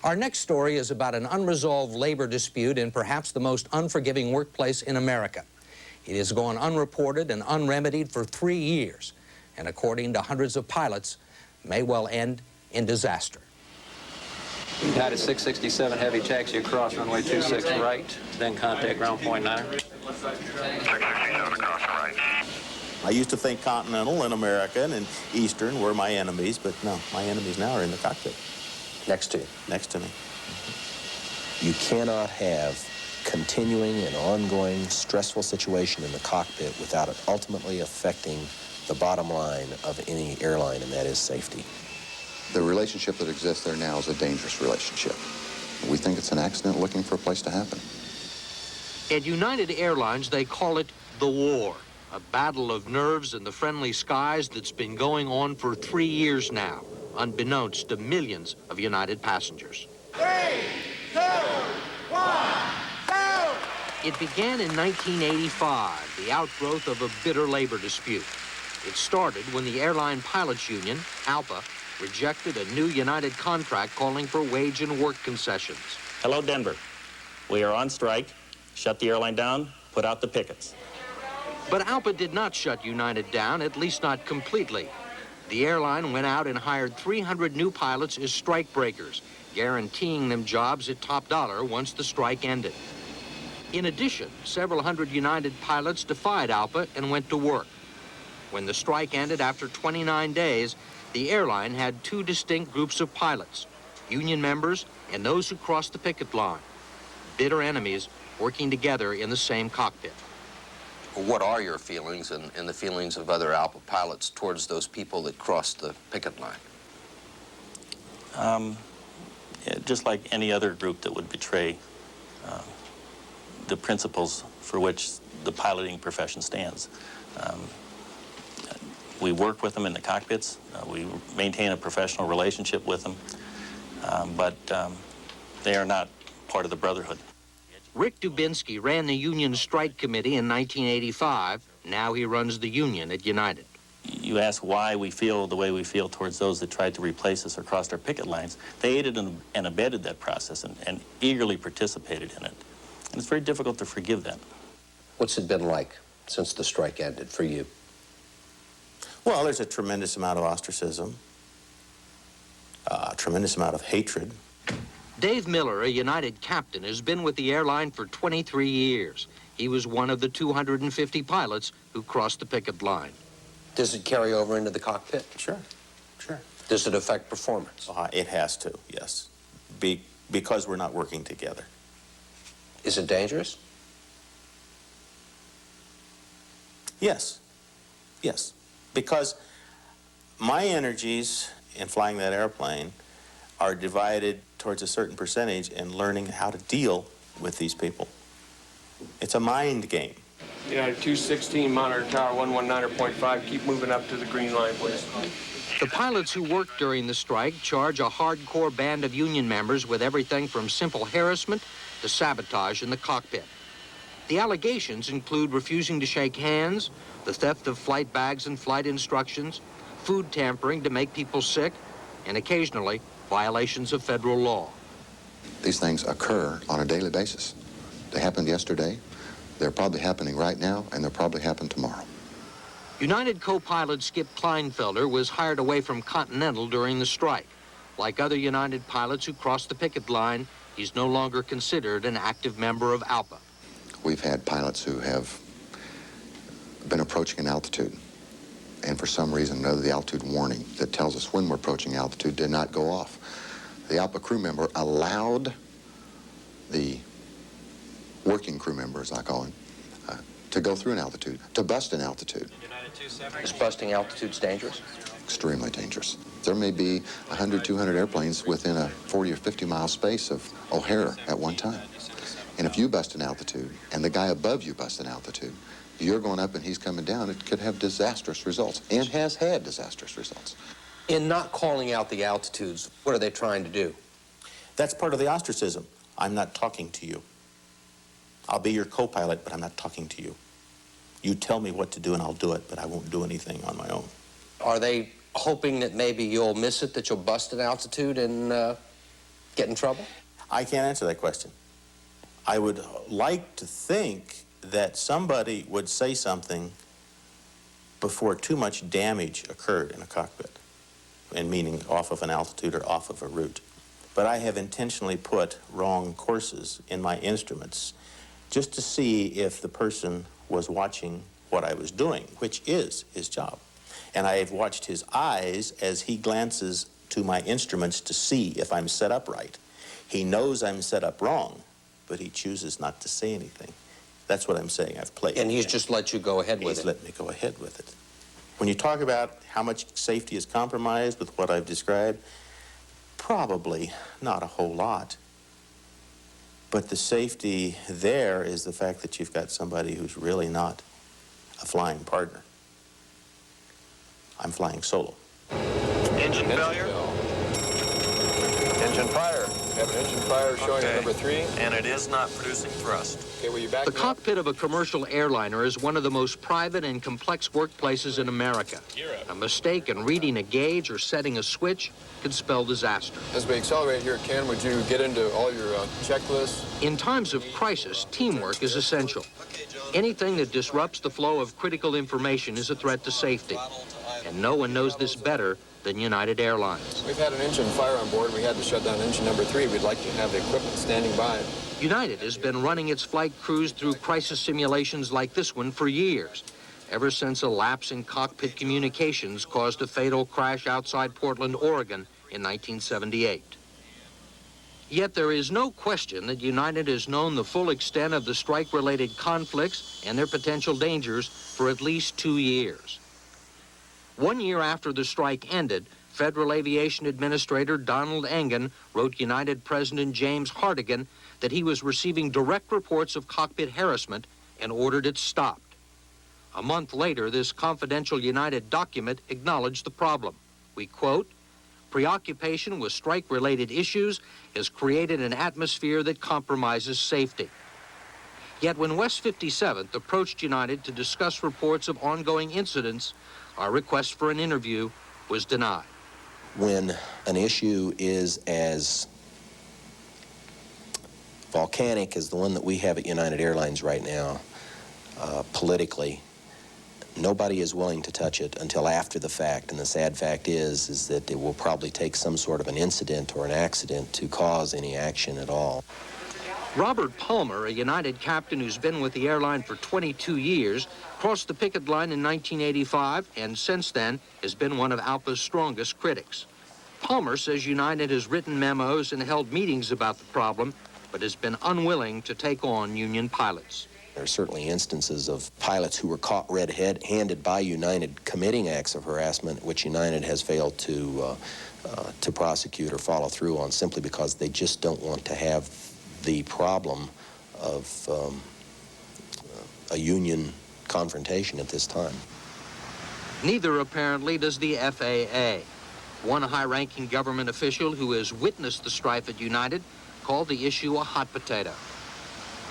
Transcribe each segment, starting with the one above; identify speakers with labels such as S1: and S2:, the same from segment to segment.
S1: Our next story is about an unresolved labor dispute in perhaps the most unforgiving workplace in America. It has gone unreported and unremedied for 3 years, and according to hundreds of pilots, may well end in disaster.
S2: United 667 heavy taxi across runway 26 right, then contact ground point 9.
S3: 667 across right.
S4: I used to think Continental and American and Eastern were my enemies, but no, my enemies now are in the cockpit.
S5: Next to you.
S4: Next to me.
S5: You cannot have continuing and ongoing stressful situation in the cockpit without it ultimately affecting the bottom line of any airline, and that is safety.
S6: The relationship that exists there now is a dangerous relationship. We think it's an accident looking for a place to happen.
S7: At United Airlines, they call it the war, a battle of nerves in the friendly skies that's been going on for 3 years now, unbeknownst to millions of United passengers.
S8: 3, 2, 1, go!
S7: It began in 1985, the outgrowth of a bitter labor dispute. It started when the airline pilots union, ALPA, rejected a new United contract calling for wage and work concessions.
S9: Hello, Denver. We are on strike. Shut the airline down, put out the pickets.
S7: But ALPA did not shut United down, at least not completely. The airline went out and hired 300 new pilots as strike breakers, guaranteeing them jobs at top dollar once the strike ended. In addition, several hundred United pilots defied ALPA and went to work. When the strike ended after 29 days, the airline had two distinct groups of pilots, union members and those who crossed the picket line, bitter enemies working together in the same cockpit.
S1: What are your feelings and the feelings of other ALPA pilots towards those people that crossed the picket line?
S9: Yeah, just like any other group that would betray the principles for which the piloting profession stands. We work with them in the cockpits. We maintain a professional relationship with them, but they are not part of the brotherhood.
S7: Rick Dubinsky ran the union strike committee in 1985. Now he runs the union at United.
S9: You ask why we feel the way we feel towards those that tried to replace us or crossed our picket lines. They aided and abetted that process and eagerly participated in it. And it's very difficult to forgive that.
S5: What's it been like since the strike ended for you?
S4: Well, there's a tremendous amount of ostracism, a tremendous amount of hatred.
S7: Dave Miller, a United captain, has been with the airline for 23 years. He was one of the 250 pilots who crossed the picket line.
S5: Does it carry over into the cockpit?
S4: Sure, sure.
S5: Does it affect performance?
S4: It has to, yes, because we're not working together.
S5: Is it dangerous?
S4: Yes, yes, because my energies in flying that airplane are divided towards a certain percentage in learning how to deal with these people. It's a mind game.
S10: United 216, monitor tower 119.5, keep moving up to the green line, please.
S7: The pilots who worked during the strike charge a hardcore band of union members with everything from simple harassment to sabotage in the cockpit. The allegations include refusing to shake hands, the theft of flight bags and flight instructions, food tampering to make people sick, and occasionally violations of federal law.
S6: These things occur on a daily basis. They happened yesterday, they're probably happening right now, and they'll probably happen tomorrow.
S7: United co-pilot Skip Kleinfelder was hired away from Continental during the strike. Like other United pilots who crossed the picket line, he's no longer considered an active member of ALPA.
S6: We've had pilots who have been approaching an altitude, and for some reason or another, the altitude warning that tells us when we're approaching altitude did not go off. The ALPA crew member allowed the working crew member, as I call him, to go through an altitude, to bust an altitude.
S5: Is busting altitudes dangerous?
S6: Extremely dangerous. There may be 100, 200 airplanes within a 40 or 50 mile space of O'Hare at one time. And if you bust an altitude and the guy above you busts an altitude, you're going up and he's coming down, it could have disastrous results, and has had disastrous results.
S5: In not calling out the altitudes, what are they trying to do?
S4: That's part of the ostracism. I'm not talking to you. I'll be your co-pilot, but I'm not talking to you. You tell me what to do and I'll do it, but I won't do anything on my own.
S5: Are they hoping that maybe you'll miss it, that you'll bust an altitude and
S1: get in trouble?
S4: I can't answer that question. I would like to think that somebody would say something before too much damage occurred in a cockpit, and meaning off of an altitude or off of a route. But I have intentionally put wrong courses in my instruments just to see if the person was watching what I was doing, which is his job. And I have watched his eyes as he glances to my instruments to see if I'm set up right. He knows I'm set up wrong, but he chooses not to say anything. That's what I'm saying. I've played.
S1: And he's just let you go ahead with it.
S4: He's let me go ahead with it. When you talk about how much safety is compromised with what I've described, probably not a whole lot. But the safety there is the fact that you've got somebody who's really not a flying partner. I'm flying solo.
S3: Engine failure?
S2: Engine fire. We have an engine fire showing at number 3.
S3: And it is not producing thrust.
S2: Okay, will you back
S7: The
S2: me up?
S7: cockpit of a commercial airliner is one of the most private and complex workplaces in America. A mistake in reading a gauge or setting a switch could spell disaster.
S2: As we accelerate here, Ken, would you get into all your checklists?
S7: In times of crisis, teamwork is essential. Anything that disrupts the flow of critical information is a threat to safety. And no one knows this better than United Airlines.
S2: We've had an engine fire on board. We had to shut down engine number 3. We'd like to have the equipment standing by.
S7: United has been running its flight crews through crisis simulations like this one for years, ever since a lapse in cockpit communications caused a fatal crash outside Portland, Oregon in 1978. Yet there is no question that United has known the full extent of the strike-related conflicts and their potential dangers for at least 2 years. 1 year after the strike ended, Federal Aviation Administrator Donald Engen wrote United President James Hartigan that he was receiving direct reports of cockpit harassment and ordered it stopped. A month later, this confidential United document acknowledged the problem. We quote, "Preoccupation with strike-related issues has created an atmosphere that compromises safety." Yet when West 57th approached United to discuss reports of ongoing incidents, our request for an interview was denied.
S5: When an issue is as volcanic as the one that we have at United Airlines right now, politically, nobody is willing to touch it until after the fact. And the sad fact is that it will probably take some sort of an incident or an accident to cause any action at all.
S7: Robert Palmer, a United captain who's been with the airline for 22 years, crossed the picket line in 1985 and since then has been one of ALPA's strongest critics. Palmer says United has written memos and held meetings about the problem, but has been unwilling to take on union pilots.
S5: There are certainly instances of pilots who were caught red-handed by United committing acts of harassment, which United has failed to prosecute or follow through on simply because they just don't want to have the problem of a union confrontation at this time.
S7: Neither, apparently, does the FAA. One high-ranking government official who has witnessed the strife at United called the issue a hot potato.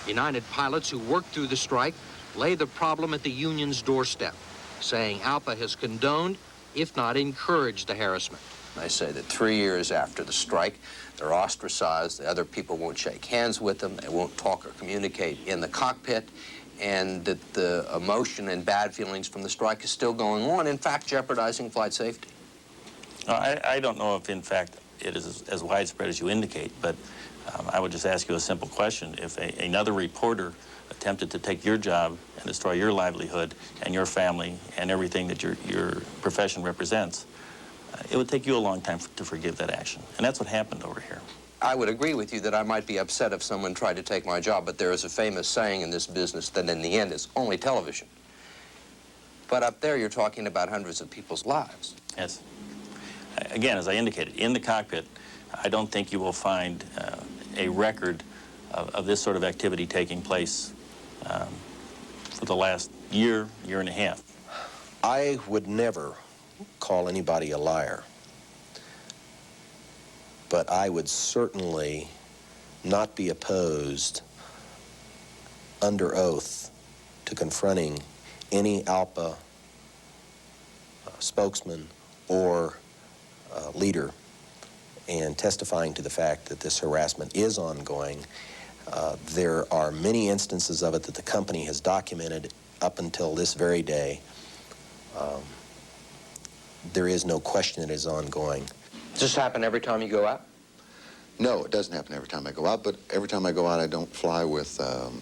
S7: United pilots who worked through the strike lay the problem at the union's doorstep, saying ALPA has condoned, if not encouraged, the harassment.
S1: They say that 3 years after the strike, they're ostracized, the other people won't shake hands with them, they won't talk or communicate in the cockpit, and that the emotion and bad feelings from the strike is still going on, in fact, jeopardizing flight safety.
S9: I don't know if, in fact, it is as widespread as you indicate, but I would just ask you a simple question. If another reporter attempted to take your job and destroy your livelihood and your family and everything that your profession represents, it would take you a long time to forgive that action. And that's what happened over here.
S1: I would agree with you that I might be upset if someone tried to take my job, but there is a famous saying in this business that in the end it's only television. But up there you're talking about hundreds of people's lives.
S9: Yes. Again, as I indicated, in the cockpit, I don't think you will find a record of this sort of activity taking place for the last year and a half.
S5: I would never call anybody a liar, but I would certainly not be opposed under oath to confronting any ALPA spokesman or leader and testifying to the fact that this harassment is ongoing. There are many instances of it that the company has documented up until this very day. There is no question it is ongoing.
S7: Does this happen every time you go out?
S6: No, it doesn't happen every time I go out, but every time I go out, I don't fly with an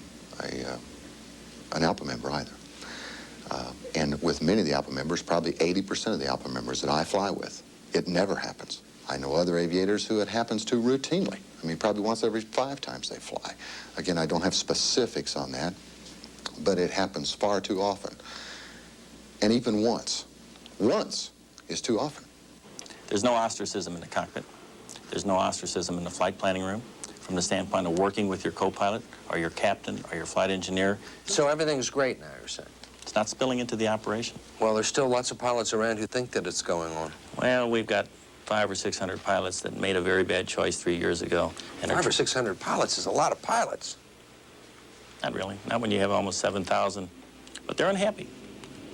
S6: ALPA member either. And with many of the ALPA members, probably 80% of the ALPA members that I fly with, it never happens. I know other aviators who it happens to routinely. I mean, probably once every 5 times they fly. Again, I don't have specifics on that, but it happens far too often. And even once is too often.
S9: There's no ostracism in the cockpit. There's no ostracism in the flight planning room from the standpoint of working with your co-pilot or your captain or your flight engineer.
S7: So everything's great now, you're saying?
S9: It's not spilling into the operation.
S7: Well, there's still lots of pilots around who think that it's going on.
S9: Well, we've got 500 or 600 pilots that made a very bad choice 3 years ago. And
S7: 500 or 600 pilots is a lot of pilots.
S9: Not really. Not when you have almost 7,000. But they're unhappy.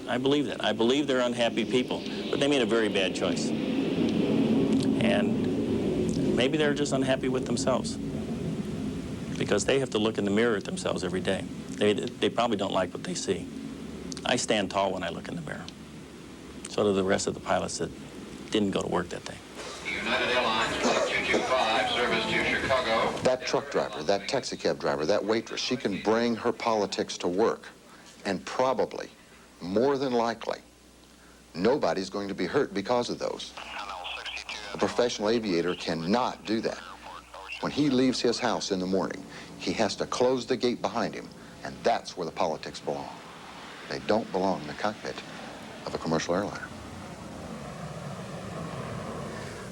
S9: I believe that. I believe they're unhappy people, but they made a very bad choice. And maybe they're just unhappy with themselves because they have to look in the mirror at themselves every day. They probably don't like what they see. I stand tall when I look in the mirror. So do the rest of the pilots that didn't go to work that day.
S11: United Airlines, Flight 225, service to Chicago.
S6: That truck driver, that taxi cab driver, that waitress, she can bring her politics to work. And probably, more than likely, nobody's going to be hurt because of those. A professional aviator cannot do that. When he leaves his house in the morning, he has to close the gate behind him, and that's where the politics belong. They don't belong in the cockpit of a commercial airliner.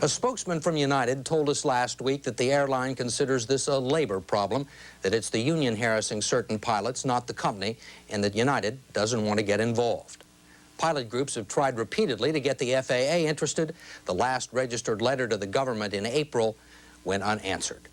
S1: A spokesman from United told us last week that the airline considers this a labor problem, that it's the union harassing certain pilots, not the company, and that United doesn't want to get involved. Pilot groups have tried repeatedly to get the FAA interested. The last registered letter to the government in April went unanswered.